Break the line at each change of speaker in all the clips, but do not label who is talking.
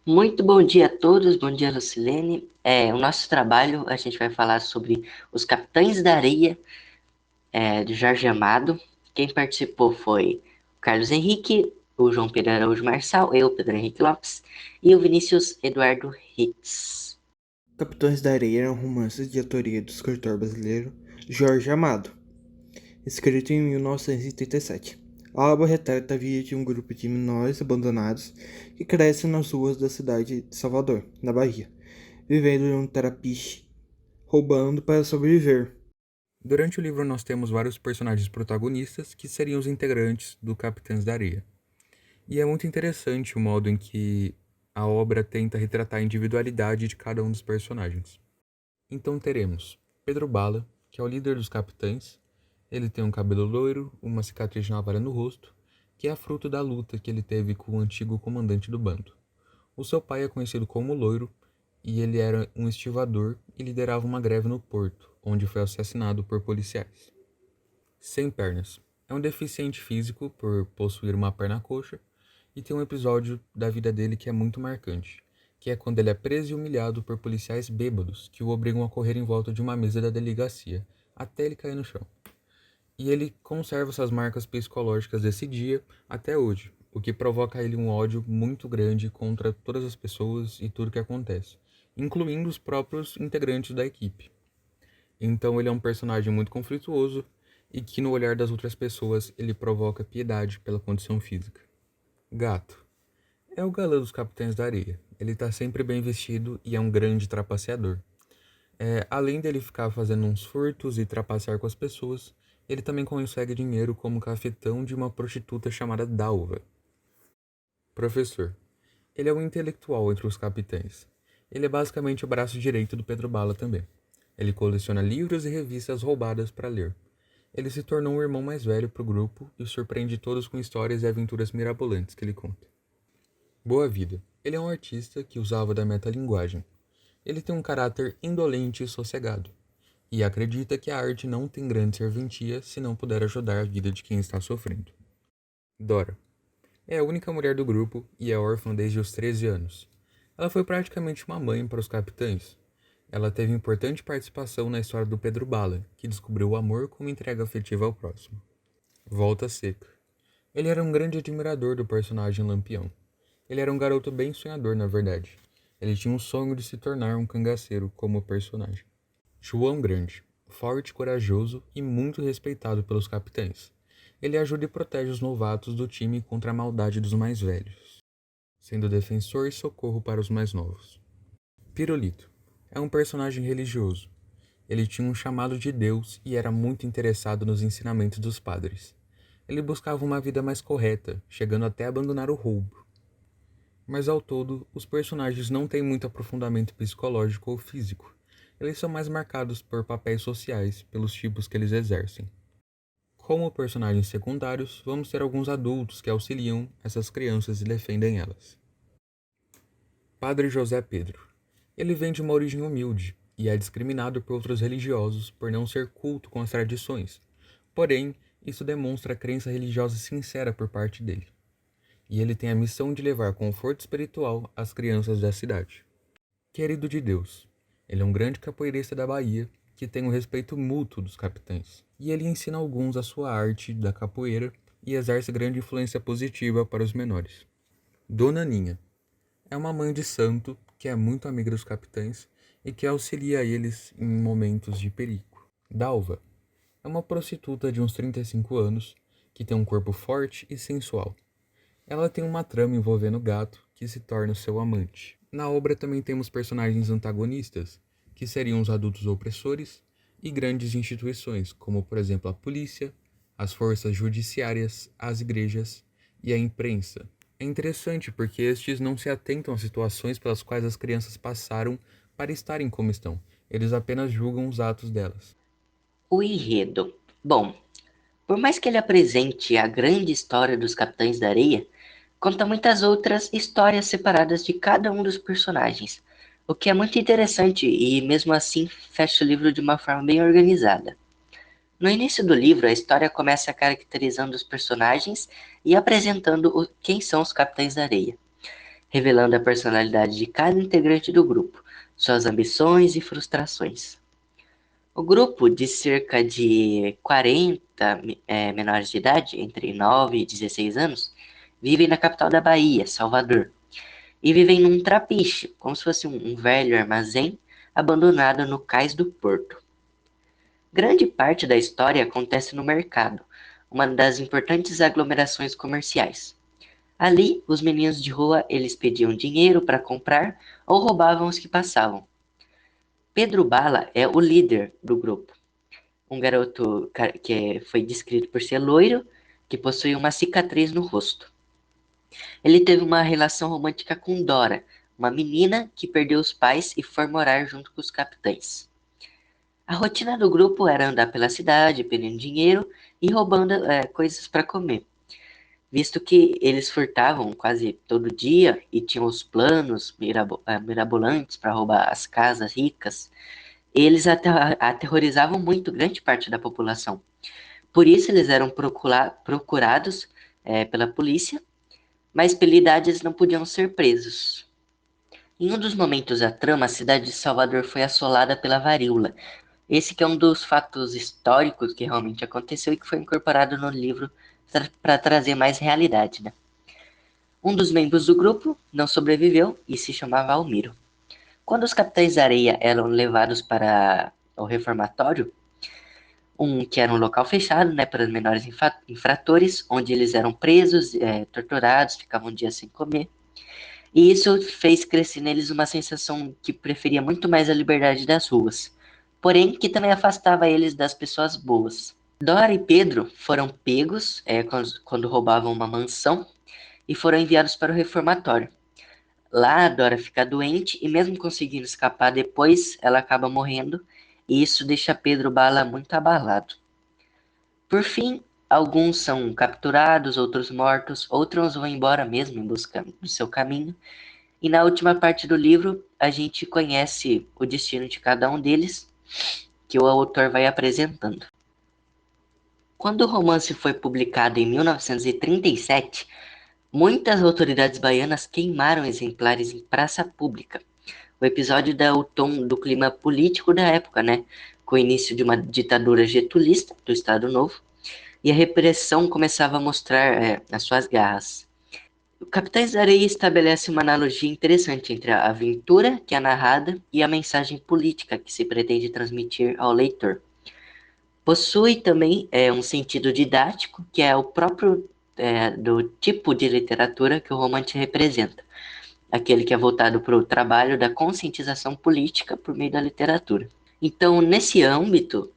Muito bom dia a todos, bom dia Lucilene. O nosso trabalho, a gente vai falar sobre os Capitães da Areia, de Jorge Amado. Quem participou foi o Carlos Henrique, o João Pedro Araújo Marçal, eu, Pedro Henrique Lopes, e o Vinícius Eduardo Hicks.
Capitães da Areia é um romance de autoria do escritor brasileiro Jorge Amado, escrito em 1937. A obra retrata a vida de um grupo de menores abandonados que crescem nas ruas da cidade de Salvador, na Bahia, vivendo em um trapiche, roubando para sobreviver. Durante o livro nós temos vários personagens protagonistas que seriam os integrantes do Capitães da Areia. E é muito interessante o modo em que a obra tenta retratar a individualidade de cada um dos personagens. Então teremos Pedro Bala, que é o líder dos capitães. Ele tem um cabelo loiro, uma cicatriz de navalha no rosto, que é fruto da luta que ele teve com o antigo comandante do bando. O seu pai é conhecido como Loiro, e ele era um estivador e liderava uma greve no porto, onde foi assassinado por policiais. Sem pernas. É um deficiente físico por possuir uma perna coxa, e tem um episódio da vida dele que é muito marcante, que é quando ele é preso e humilhado por policiais bêbados que o obrigam a correr em volta de uma mesa da delegacia, até ele cair no chão. E ele conserva essas marcas psicológicas desse dia até hoje, o que provoca a ele um ódio muito grande contra todas as pessoas e tudo que acontece, incluindo os próprios integrantes da equipe. Então ele é um personagem muito conflituoso e que no olhar das outras pessoas ele provoca piedade pela condição física. Gato. É o galã dos Capitães da Areia. Ele tá sempre bem vestido e é um grande trapaceador. Além dele ficar fazendo uns furtos e trapacear com as pessoas, ele também consegue dinheiro como cafetão de uma prostituta chamada Dalva. Professor. Ele é um intelectual entre os capitães. Ele é basicamente o braço direito do Pedro Bala também. Ele coleciona livros e revistas roubadas para ler. Ele se tornou um irmão mais velho para o grupo e surpreende todos com histórias e aventuras mirabolantes que ele conta. Boa Vida. Ele é um artista que usava da metalinguagem. Ele tem um caráter indolente e sossegado, e acredita que a arte não tem grande serventia se não puder ajudar a vida de quem está sofrendo. Dora. É a única mulher do grupo e é órfã desde os 13 anos. Ela foi praticamente uma mãe para os capitães. Ela teve importante participação na história do Pedro Bala, que descobriu o amor como entrega afetiva ao próximo. Volta Seca. Ele era um grande admirador do personagem Lampião. Ele era um garoto bem sonhador, na verdade. Ele tinha um sonho de se tornar um cangaceiro como o personagem. João Grande. Forte, corajoso e muito respeitado pelos capitães. Ele ajuda e protege os novatos do time contra a maldade dos mais velhos, sendo defensor e socorro para os mais novos. Pirulito. É um personagem religioso. Ele tinha um chamado de Deus e era muito interessado nos ensinamentos dos padres. Ele buscava uma vida mais correta, chegando até a abandonar o roubo. Mas ao todo, os personagens não têm muito aprofundamento psicológico ou físico. Eles são mais marcados por papéis sociais, pelos tipos que eles exercem. Como personagens secundários, vamos ter alguns adultos que auxiliam essas crianças e defendem elas. Padre José Pedro. Ele vem de uma origem humilde e é discriminado por outros religiosos por não ser culto com as tradições. Porém, isso demonstra a crença religiosa sincera por parte dele. E ele tem a missão de levar conforto espiritual às crianças da cidade. Querido de Deus. Ele é um grande capoeirista da Bahia que tem o respeito mútuo dos capitães. E ele ensina alguns a sua arte da capoeira e exerce grande influência positiva para os menores. Dona Ninha. É uma mãe de santo que é muito amiga dos capitães e que auxilia eles em momentos de perigo. Dalva. É uma prostituta de uns 35 anos que tem um corpo forte e sensual. Ela tem uma trama envolvendo o gato, que se torna seu amante. Na obra também temos personagens antagonistas, que seriam os adultos opressores, e grandes instituições, como por exemplo a polícia, as forças judiciárias, as igrejas e a imprensa. É interessante porque estes não se atentam às situações pelas quais as crianças passaram para estarem como estão. Eles apenas julgam os atos delas.
O enredo. Bom, por mais que ele apresente a grande história dos Capitães da Areia, conta muitas outras histórias separadas de cada um dos personagens, o que é muito interessante e, mesmo assim, fecha o livro de uma forma bem organizada. No início do livro, a história começa caracterizando os personagens e apresentando quem são os Capitães da Areia. revelando a personalidade de cada integrante do grupo, suas ambições e frustrações. O grupo, de cerca de 40 menores de idade, entre 9 e 16 anos, vive na capital da Bahia, Salvador, e vivem num trapiche, como se fosse um velho armazém abandonado no cais do porto. Grande parte da história acontece no mercado, uma das importantes aglomerações comerciais. Ali, os meninos de rua eles pediam dinheiro para comprar ou roubavam os que passavam. Pedro Bala é o líder do grupo, um garoto que foi descrito por ser loiro, que possui uma cicatriz no rosto. Ele teve uma relação romântica com Dora, uma menina que perdeu os pais e foi morar junto com os capitães. A rotina do grupo era andar pela cidade, pedindo dinheiro e roubando coisas para comer, visto que eles furtavam quase todo dia e tinham os planos mirabolantes para roubar as casas ricas. Eles aterrorizavam muito grande parte da população. Por isso eles eram procurados pela polícia, mas pela idade eles não podiam ser presos. Em um dos momentos da trama, a cidade de Salvador foi assolada pela varíola. Esse que é um dos fatos históricos que realmente aconteceu e que foi incorporado no livro para trazer mais realidade, né? Um dos membros do grupo não sobreviveu e se chamava Almiro. Quando os capitães da areia eram levados para o reformatório, que era um local fechado, né, para os menores infratores, onde eles eram presos, torturados, ficavam um dia sem comer. E isso fez crescer neles uma sensação que preferia muito mais a liberdade das ruas, porém que também afastava eles das pessoas boas. Dora e Pedro foram pegos quando roubavam uma mansão e foram enviados para o reformatório. Lá, a Dora fica doente e, mesmo conseguindo escapar depois, ela acaba morrendo, e isso deixa Pedro Bala muito abalado. Por fim, alguns são capturados, outros mortos, outros vão embora mesmo em busca do seu caminho. E na última parte do livro, a gente conhece o destino de cada um deles, que o autor vai apresentando. Quando o romance foi publicado em 1937, muitas autoridades baianas queimaram exemplares em praça pública. O episódio dá o tom do clima político da época, né? Com o início de uma ditadura getulista do Estado Novo, e a repressão começava a mostrar as suas garras. O Capitães da Areia estabelece uma analogia interessante entre a aventura que é narrada e a mensagem política que se pretende transmitir ao leitor. Possui também um sentido didático, que é o próprio do tipo de literatura que o romance representa, aquele que é voltado para o trabalho da conscientização política por meio da literatura. Então, nesse âmbito,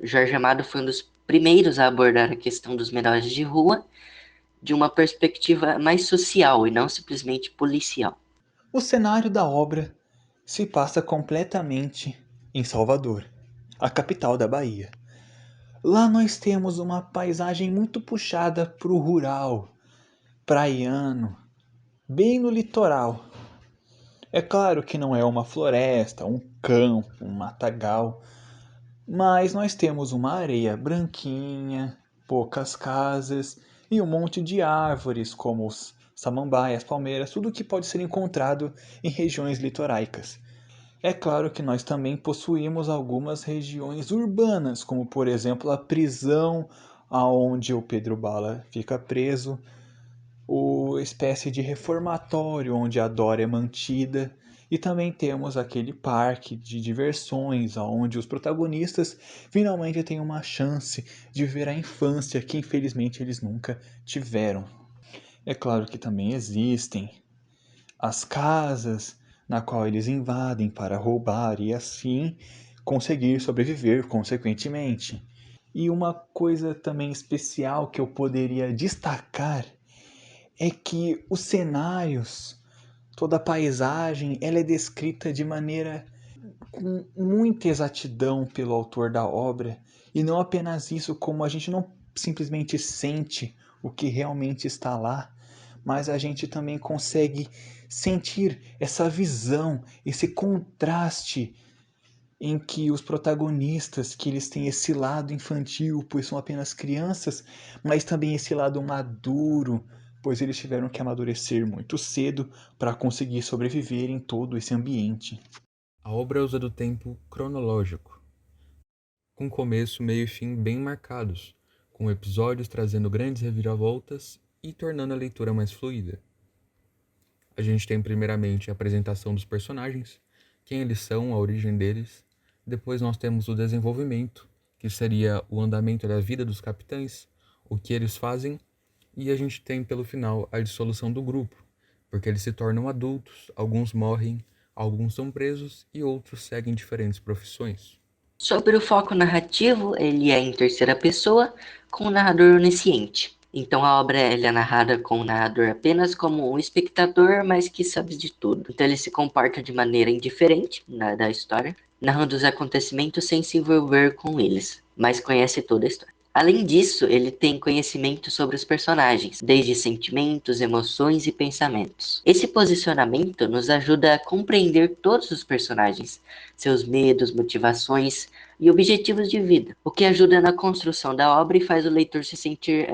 Jorge Amado foi um dos primeiros a abordar a questão dos menores de rua de uma perspectiva mais social e não simplesmente policial.
O cenário da obra se passa completamente em Salvador, a capital da Bahia. Lá nós temos uma paisagem muito puxada para o rural, praiano, bem no litoral. É claro que não é uma floresta, um campo, um matagal, mas nós temos uma areia branquinha, poucas casas e um monte de árvores como os samambaias, palmeiras, tudo que pode ser encontrado em regiões litoraicas. É claro que nós também possuímos algumas regiões urbanas, como por exemplo a prisão aonde o Pedro Bala fica preso, o espécie de reformatório onde a Dora é mantida, e também temos aquele parque de diversões onde os protagonistas finalmente têm uma chance de ver a infância que infelizmente eles nunca tiveram. É claro que também existem as casas na qual eles invadem para roubar e assim conseguir sobreviver consequentemente. E uma coisa também especial que eu poderia destacar é que os cenários, toda a paisagem, ela é descrita de maneira com muita exatidão pelo autor da obra, e não apenas isso, como a gente não simplesmente sente o que realmente está lá, mas a gente também consegue sentir essa visão, esse contraste em que os protagonistas, que eles têm esse lado infantil, pois são apenas crianças, mas também esse lado maduro, pois eles tiveram que amadurecer muito cedo para conseguir sobreviver em todo esse ambiente.
A obra usa do tempo cronológico, com começo, meio e fim bem marcados, com episódios trazendo grandes reviravoltas e tornando a leitura mais fluida. A gente tem primeiramente a apresentação dos personagens, quem eles são, a origem deles. Depois nós temos o desenvolvimento, que seria o andamento da vida dos capitães, o que eles fazem, e a gente tem pelo final a dissolução do grupo, porque eles se tornam adultos, alguns morrem, alguns são presos e outros seguem diferentes profissões.
Sobre o foco narrativo, ele é em terceira pessoa, com o narrador onisciente. Então a obra é narrada com o narrador apenas como um espectador, mas que sabe de tudo. Então ele se comporta de maneira indiferente da história, narrando os acontecimentos sem se envolver com eles, mas conhece toda a história. Além disso, ele tem conhecimento sobre os personagens, desde sentimentos, emoções e pensamentos. Esse posicionamento nos ajuda a compreender todos os personagens, seus medos, motivações e objetivos de vida, o que ajuda na construção da obra e faz o leitor se sentir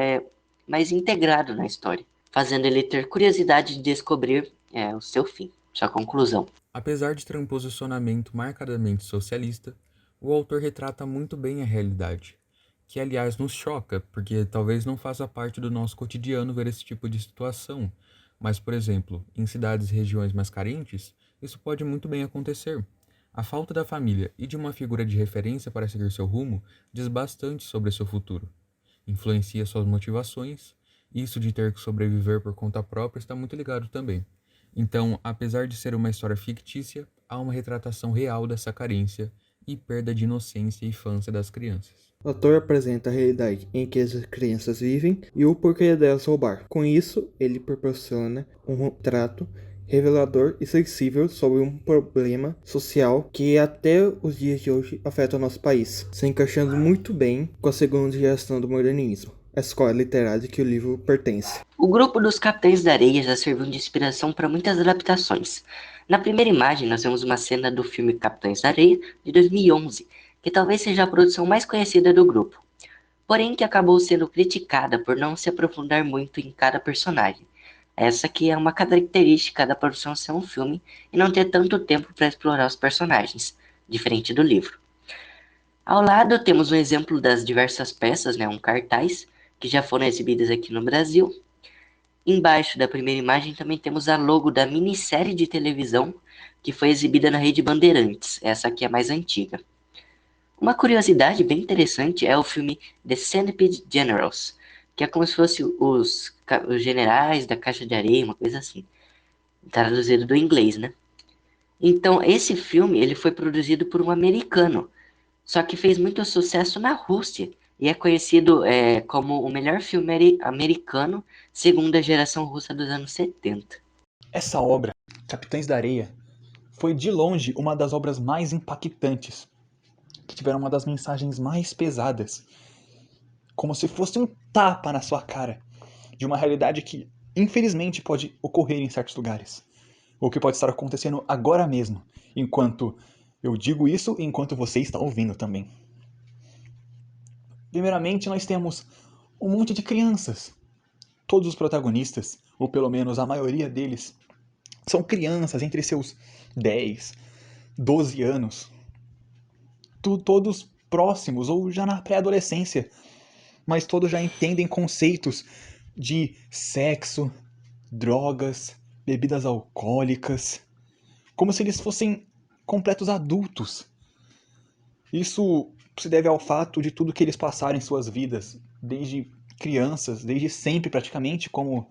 mais integrado na história, fazendo ele ter curiosidade de descobrir o seu fim, sua conclusão.
Apesar de ter um posicionamento marcadamente socialista, o autor retrata muito bem a realidade, que aliás nos choca, porque talvez não faça parte do nosso cotidiano ver esse tipo de situação, mas, por exemplo, em cidades e regiões mais carentes, isso pode muito bem acontecer. A falta da família e de uma figura de referência para seguir seu rumo diz bastante sobre seu futuro. Influencia suas motivações, e isso de ter que sobreviver por conta própria está muito ligado também. Então, apesar de ser uma história fictícia, há uma retratação real dessa carência e perda de inocência e infância das crianças.
O autor apresenta a realidade em que as crianças vivem e o porquê delas roubar. Com isso, ele proporciona um retrato revelador e sensível sobre um problema social que até os dias de hoje afeta o nosso país, se encaixando muito bem com a segunda geração do modernismo, a escola literária que o livro pertence.
O grupo dos Capitães da Areia já serviu de inspiração para muitas adaptações. Na primeira imagem, nós vemos uma cena do filme Capitães da Areia, de 2011, que talvez seja a produção mais conhecida do grupo, porém que acabou sendo criticada por não se aprofundar muito em cada personagem. Essa que é uma característica da produção ser um filme e não ter tanto tempo para explorar os personagens, diferente do livro. Ao lado temos um exemplo das diversas peças, um cartaz, que já foram exibidas aqui no Brasil. Embaixo da primeira imagem também temos a logo da minissérie de televisão que foi exibida na Rede Bandeirantes, essa aqui é a mais antiga. Uma curiosidade bem interessante é o filme The Centipede Generals, que é como se fosse os generais da caixa de areia, uma coisa assim, traduzido do inglês, né? Então, esse filme ele foi produzido por um americano, só que fez muito sucesso na Rússia e é conhecido como o melhor filme americano segundo a geração russa dos anos 70.
Essa obra, Capitães da Areia, foi de longe uma das obras mais impactantes, que tiveram uma das mensagens mais pesadas, como se fosse um tapa na sua cara, de uma realidade que infelizmente pode ocorrer em certos lugares, ou que pode estar acontecendo agora mesmo, enquanto eu digo isso e enquanto você está ouvindo também. Primeiramente, nós temos um monte de crianças. Todos os protagonistas, ou pelo menos a maioria deles, são crianças entre seus 10, 12 anos. Todos próximos ou já na pré-adolescência, mas todos já entendem conceitos de sexo, drogas, bebidas alcoólicas, como se eles fossem completos adultos. Isso se deve ao fato de tudo que eles passaram em suas vidas, desde crianças, desde sempre praticamente, como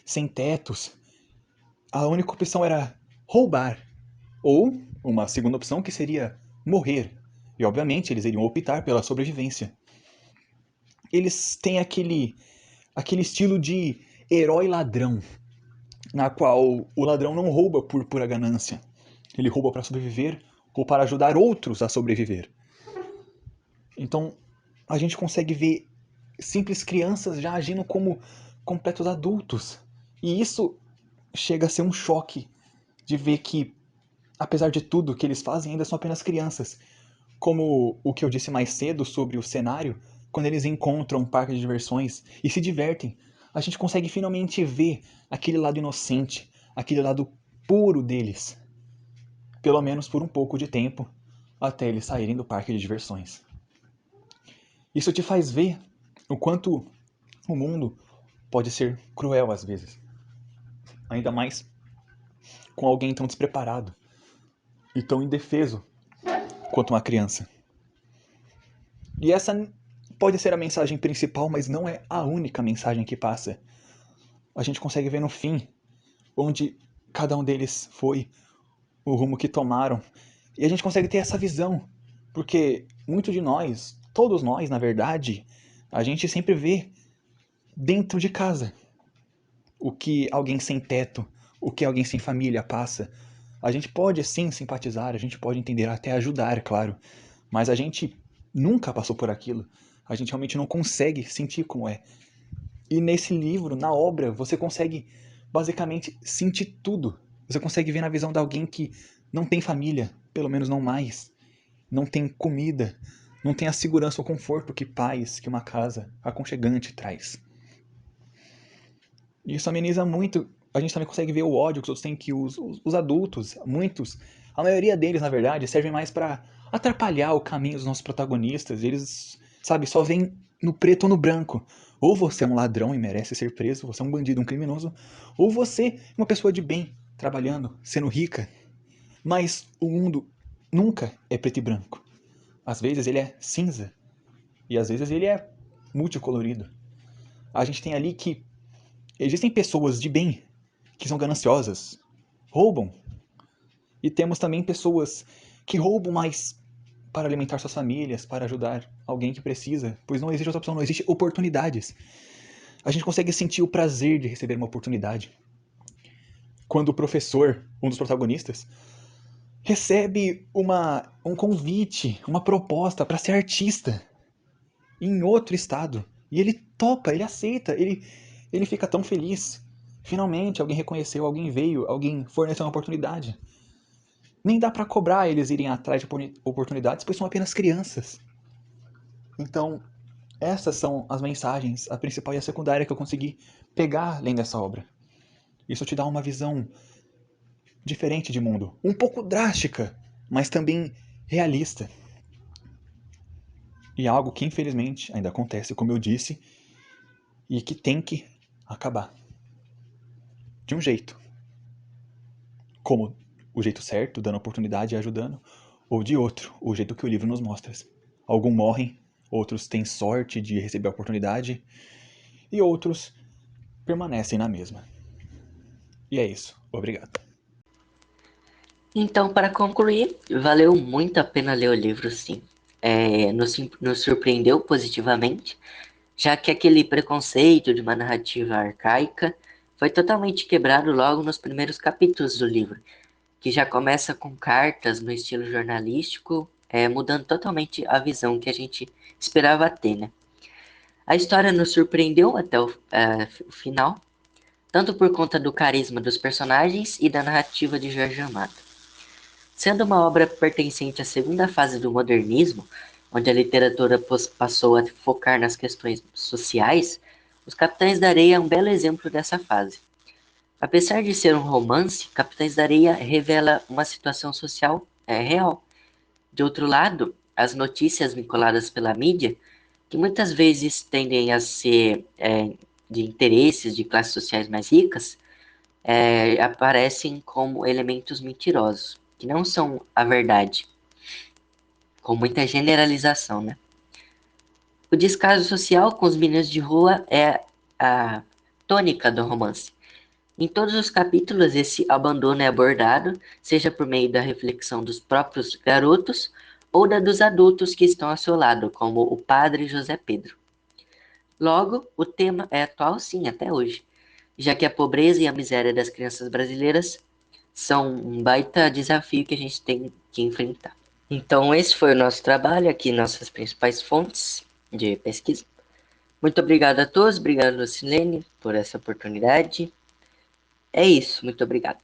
sem tetos. A única opção era roubar, ou uma segunda opção que seria morrer. E obviamente eles iriam optar pela sobrevivência. Eles têm aquele estilo de herói ladrão, na qual o ladrão não rouba por pura ganância. Ele rouba para sobreviver ou para ajudar outros a sobreviver. Então, a gente consegue ver simples crianças já agindo como completos adultos. E isso chega a ser um choque de ver que, apesar de tudo que eles fazem, ainda são apenas crianças. Como o que eu disse mais cedo sobre o cenário, quando eles encontram um parque de diversões e se divertem a gente consegue finalmente ver aquele lado inocente, aquele lado puro deles. Pelo menos por um pouco de tempo, até eles saírem do parque de diversões. Isso te faz ver o quanto o mundo pode ser cruel às vezes. Ainda mais com alguém tão despreparado e tão indefeso quanto uma criança. E essa pode ser a mensagem principal, mas não é a única mensagem que passa. A gente consegue ver no fim onde cada um deles foi, o rumo que tomaram. E a gente consegue ter essa visão, porque muito de nós, todos nós, na verdade, a gente sempre vê dentro de casa o que alguém sem teto, o que alguém sem família passa. A gente pode sim simpatizar, a gente pode entender, até ajudar, claro, mas a gente nunca passou por aquilo. A gente realmente não consegue sentir como é. E nesse livro, na obra, você consegue basicamente sentir tudo. Você consegue ver na visão de alguém que não tem família, pelo menos não mais, não tem comida, não tem a segurança ou conforto que pais, que uma casa aconchegante traz. E isso ameniza muito. A gente também consegue ver o ódio que os outros têm, que os adultos, muitos, a maioria deles, na verdade, servem mais para atrapalhar o caminho dos nossos protagonistas. Eles, sabe, só veem no preto ou no branco. Ou você é um ladrão e merece ser preso, você é um bandido, um criminoso, ou você é uma pessoa de bem, trabalhando, sendo rica. Mas o mundo nunca é preto e branco. Às vezes ele é cinza, e às vezes ele é multicolorido. A gente tem ali que existem pessoas de bem que são gananciosas, roubam. E temos também pessoas que roubam mais para alimentar suas famílias, para ajudar alguém que precisa, pois não existe outra opção, não existe oportunidades. A gente consegue sentir o prazer de receber uma oportunidade. Quando o professor, um dos protagonistas, recebe um convite, uma proposta para ser artista em outro estado. E ele topa, ele aceita, ele fica tão feliz. Finalmente alguém reconheceu, alguém veio, alguém forneceu uma oportunidade. Nem dá para cobrar eles irem atrás de oportunidades, pois são apenas crianças. Então, essas são as mensagens, a principal e a secundária que eu consegui pegar além dessa obra. Isso te dá uma visão diferente de mundo, um pouco drástica, mas também realista. E algo que infelizmente ainda acontece, como eu disse, e que tem que acabar. De um jeito. Como o jeito certo, dando oportunidade e ajudando, ou de outro, o jeito que o livro nos mostra. Alguns morrem, outros têm sorte de receber a oportunidade, e outros permanecem na mesma. E é isso. Obrigado.
Então, para concluir, valeu muito a pena ler o livro, sim. Nos surpreendeu positivamente, já que aquele preconceito de uma narrativa arcaica foi totalmente quebrado logo nos primeiros capítulos do livro, que já começa com cartas no estilo jornalístico, mudando totalmente a visão que a gente esperava ter, né? A história nos surpreendeu até o final, tanto por conta do carisma dos personagens e da narrativa de Jorge Amado. Sendo uma obra pertencente à segunda fase do modernismo, onde a literatura passou a focar nas questões sociais, Os Capitães da Areia é um belo exemplo dessa fase. Apesar de ser um romance, Capitães da Areia revela uma situação social real. De outro lado, as notícias vinculadas pela mídia, que muitas vezes tendem a ser de interesses de classes sociais mais ricas, aparecem como elementos mentirosos, que não são a verdade, com muita generalização, né? O descaso social com os meninos de rua é a tônica do romance. Em todos os capítulos, esse abandono é abordado, seja por meio da reflexão dos próprios garotos ou da dos adultos que estão ao seu lado, como o padre José Pedro. Logo, o tema é atual sim, até hoje, já que a pobreza e a miséria das crianças brasileiras são um baita desafio que a gente tem que enfrentar. Então, esse foi o nosso trabalho aqui, nossas principais fontes de pesquisa. Muito obrigado a todos, obrigado, Lucilene, por essa oportunidade. É isso, muito obrigado.